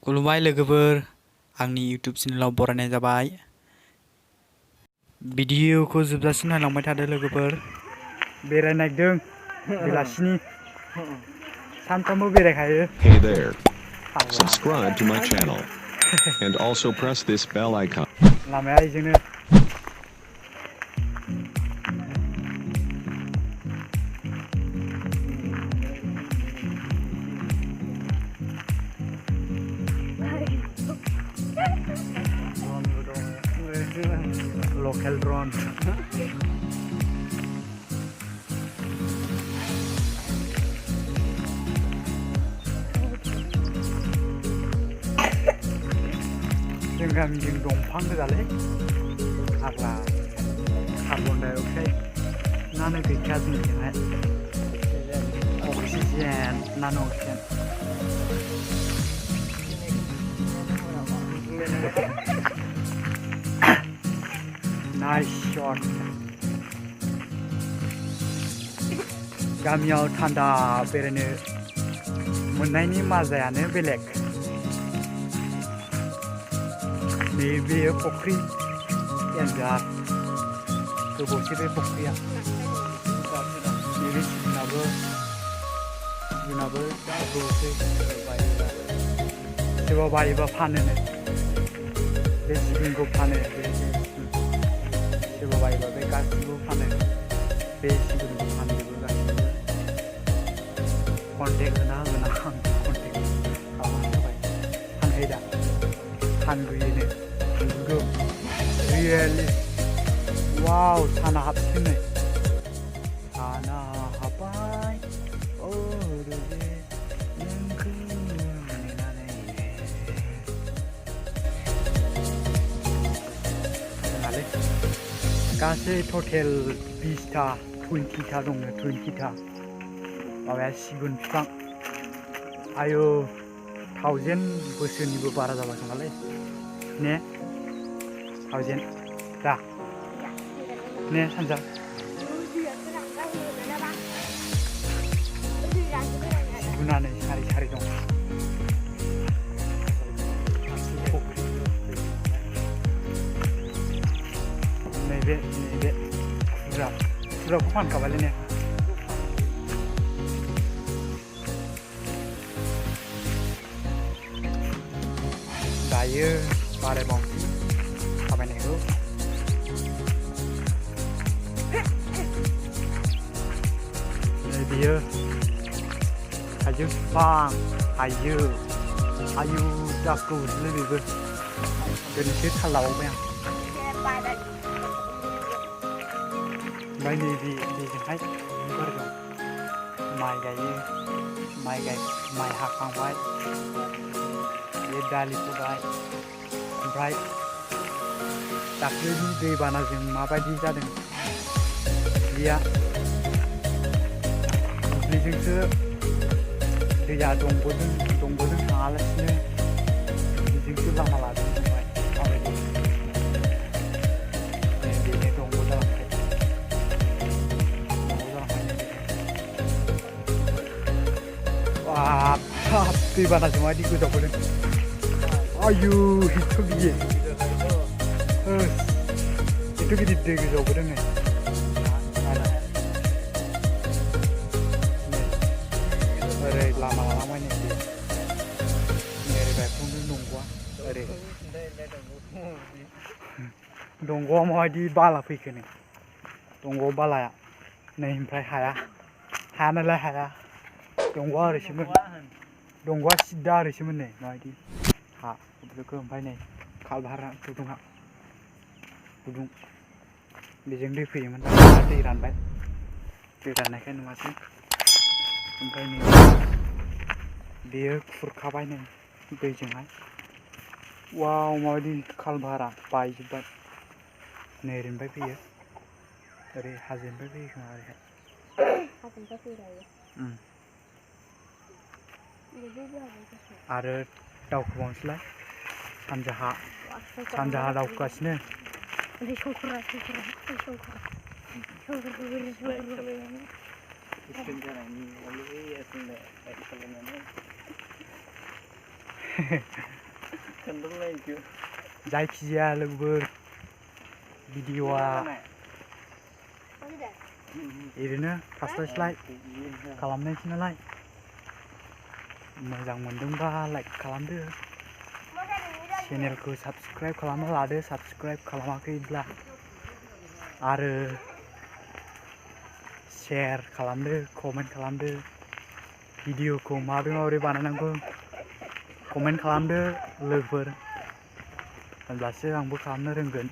kulumbai lwgwpwr angni YouTube channel बरायनाय जाबाय भिडिअखौ जोबजासिम नायलांबाय थादो लोगोफोर बेरायनायदों बेलासिनि सानफ्रामबो बेरायखायो Hey there. Subscribe to my channel and also press this bell icon. लामाया इजोंनो local drone जों गामिजों दंफां गोजालै फाग्ला कार्बन डाइ अक्साइड नानो गैखाया जोंनिजोंहाय अक्सिजेन नानो अक्सिजेन Nice shot. गामियाव थान्दा बेरायनो मोननायनि मजायानो बेलेग नैबे फुख्रि एन्जार गोबावसै बे फुख्रिया नैबे जुनाबो गोबावसै सोरबा बायोबा फानोनो बे जिबिंखौ फानो सोरबा बायोबा बे गासिबो फानो बे जिबिंखौ फानजोबो गासिबो कन्टेक्ट होना होगोन आं कन्टेक्ट खालामनो थाखाय फानखायो दा फानग्रोयोनो नंगौ रियेलि वाव साना हाबसिगोन नै साना हाबबाय नोंखौ नेनानै जोंहालै गासै टटेल 20टा 20टा दङ 20टा माबाया सिगुन बिफां आयु 1000 बोसोरनिबो बारा जाबाय खोमालै ने 1000 दा ने सानजा सिगुनानै सारि दं नैबे फुराखौ फानखाबायलै ने दायो बारायबावनोसै थाबायनायखौ नै बियो थाइजौ बिफां आयु जागौलै बेबो दिनैसो थाल लाबावबाय आं ओमफ्राय बेजोंहाय बिबार दं माइ गायो माइ हाखांबाय बे दालि फोबाय ओमफ्राय दाख्लैनि दैबानाजों माबायदि जादों दुब्लिया दुब्लिजोंसो दैया दंग'जों थाङालासिनो बेजोंसो लामा लादों ओमफ्राय माबायदि बेनो दंग' जालांबाय बाब दैबानाजों माबायदि गोजावबोदों आयु एथ' गिदिर दै गोजावबोदों नै ओरै लामा लालांबाय नै ओरै बायफ्लंदों दंग'आ ओरै दंग'आ माबायदि बाला फैखो नै दंग'आव बालाया नै ओमफ्राय हायानालाय हाया दंग'आ ओरैसोमोन दंग'आ सिदा ओरैसोमोन नै माबायदि हा बेफोरखौ ओमफ्राय नै खालभारा गुदुं बेजों दै फैयोमोन दा दै रानबाय दै राननायखाय नुवासै ओमफ्राय नै बेयो खुरखाबाय नै दैजोंहाय वाव माबायदि खालभारा बायजोब्बाय नै ओरैनिफ्राय फैयो ओरै हाजोनिफ्राय फैयो खोमा ओरैहाय आरो दावखोबावनोसैलाय सानजाहा दावखोगासिनो जायखिजाया लोगोफोर videoa ओरैनो taslaislai खालामनायसो नालाय मोजां मोनदोंबा लाइक खालामदो चेनेलखौ साबस्क्राइब खालामना लादो साबस्क्राइब खालामाखैब्ला आरो शेयार खालामदो कमेन्ट खालामदो भिडिअखौ माबोरै बानायनांगौ कमेन्ट खालामदो लोगोफोर होनब्लासो आंबो खालामनो रोंगोन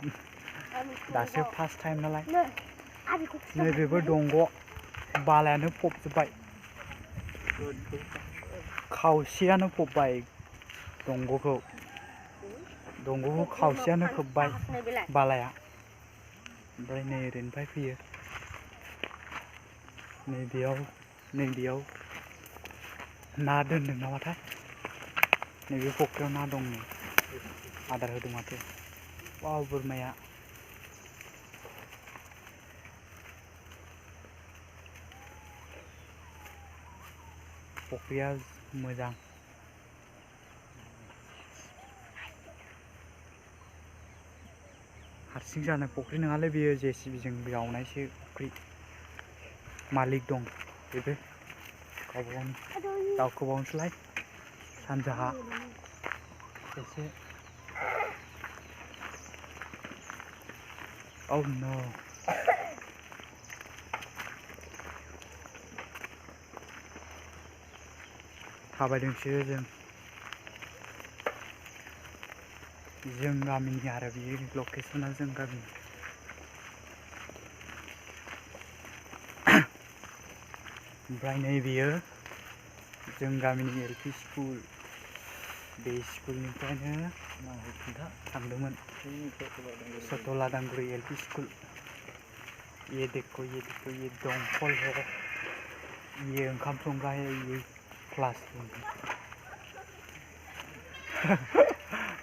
दासो फार्स्ट टाइम नालाय नैबेबो दंग बालायानो फबजोब्बाय खावसेयानो फबबाय दंगखौ खावसेयानो खोबबाय बालाया ओमफ्राय नै ओरैनिफ्राय फैयो नैबेयाव ना दोनदों नामाथाय नैबे फख्रियाव ना दं नै आदार होदों माथो वाव बोरमाया फख्रिया मोजां हारसिं जानाय फख्रि नङालै बेयो जेसिबिजों जावनायसो फख्रि मालिक दं बेबो गावबागावनि दावखोबावनोसैलाय सानजाहा एसे oh no थाबायदोंसो जों गामिनि आरो बियो लकेसना जों गामिनि ओमफ्राय नै बियो जों गामिनि LP स्कुल बे स्कुलनिफ्रायनो थांदोंमोन सतलादांगुरि LP स्कुल ये देखो ये दंखल है ये ओंखाम संग्रा है ये क्लासरूम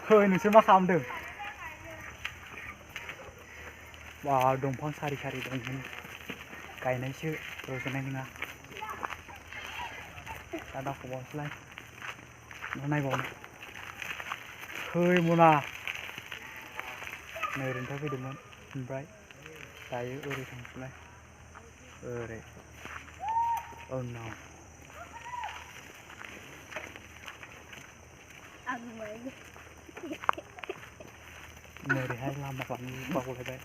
है नोंसोर मा खालामदों बा दंफां सारि सारि दंमोन गायनायसो रज'नाय नङा दा दावखोबावनोसैलाय नायबावनो है मना नै ओरैनिफ्राय फैदोंमोन ओमफ्राय दायो ओरै थांसैलाय ओरै oh no नोरैहाय लामा बावलायबाय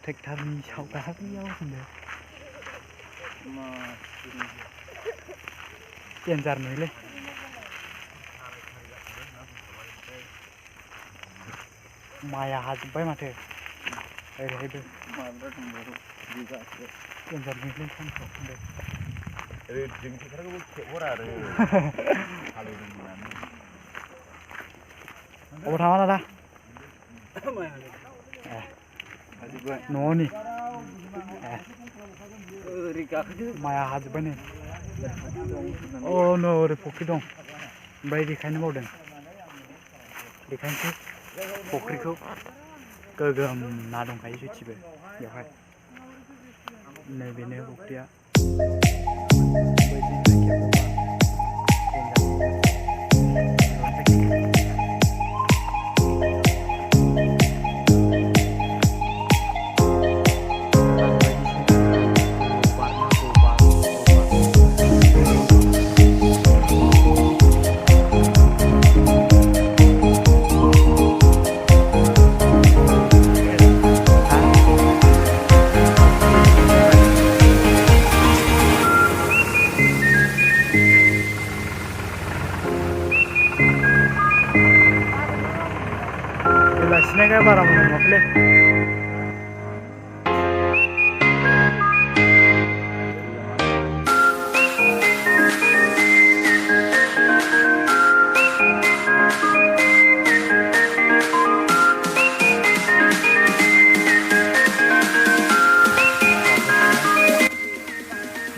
ट्रेक्टरनि सावगारियाव होनो डेन्जार नुयोलै माइआ हाजोब्बाय माथो ओरैहायबो डेन्जार नुयोलै सानखौ अबाव थाङा दादा न'नि माइआ हाजोब्बाय नै अ नो ओरै फुख्रि दं ओमफ्राय देखायनो बावदों देखायनोसै फुख्रिखौ गोगोम ना दंखायो जेथिबो बेवहाय नैबेनो फुख्रिया बेलासिनायखाय बारा मोजां नुवाखैलै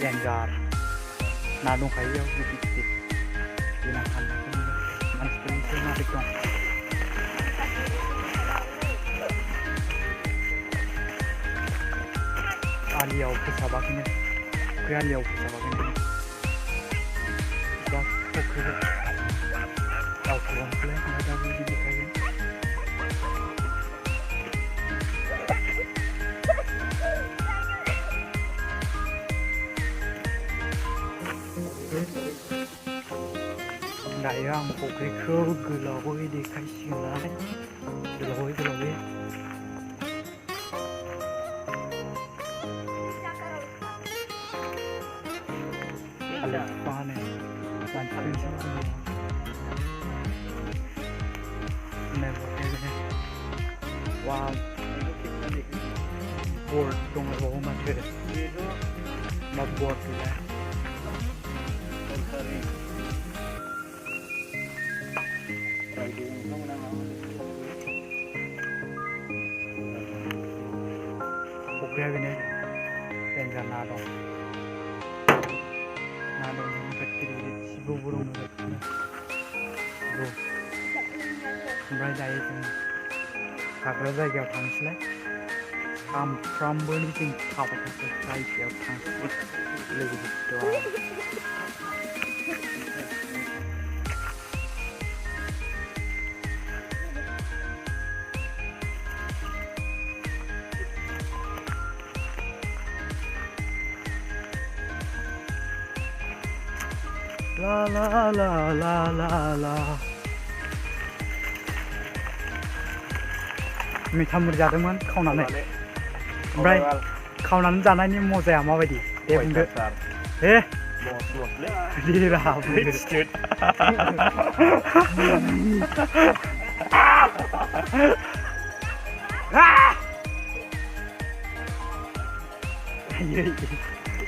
डेन्जार ना दंखायो बेयाव गिदिर गिदिर देनां फाननायखौ नुयो मानसिफोरनिसो मालिक दं आलियाव फोसाबाखैनो फुख्रि आलियाव फोसाबाखैनो दा फुख्रिखौ दावखोलांसैलाय ओमफ्राय दा बिदि देखायगोन दायो आं फुख्रिखौ गोलावै देखायसिगोनलाय गोलावै Panen, manfaatkan semua. Wow, board dong bawa macet. Mabapwr tu lah. Pokoknya begini, tinggal nadong. Nadong yang kecil si burung itu, bro. Sampai jaya itu, kakak jaya tangslah. Samprambo ni ting apa tu jaya tangslah, lagi videoa. La la la la la la. Mitamur जादोंमोन खावनानै ओमफ्राय खावनानै जानायनि मजाया माबायदि दे बुंदो दिरा बुंदो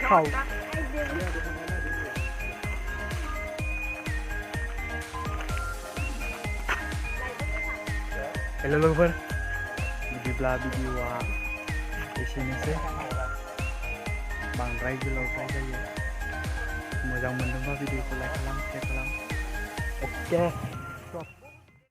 खाव Hello lover, videoa esenोसै बांद्राय गोलावद्राय जायो मोजां मोनदोंबा भिडिअखौ लाइक खालाम शेयार खालाम ओके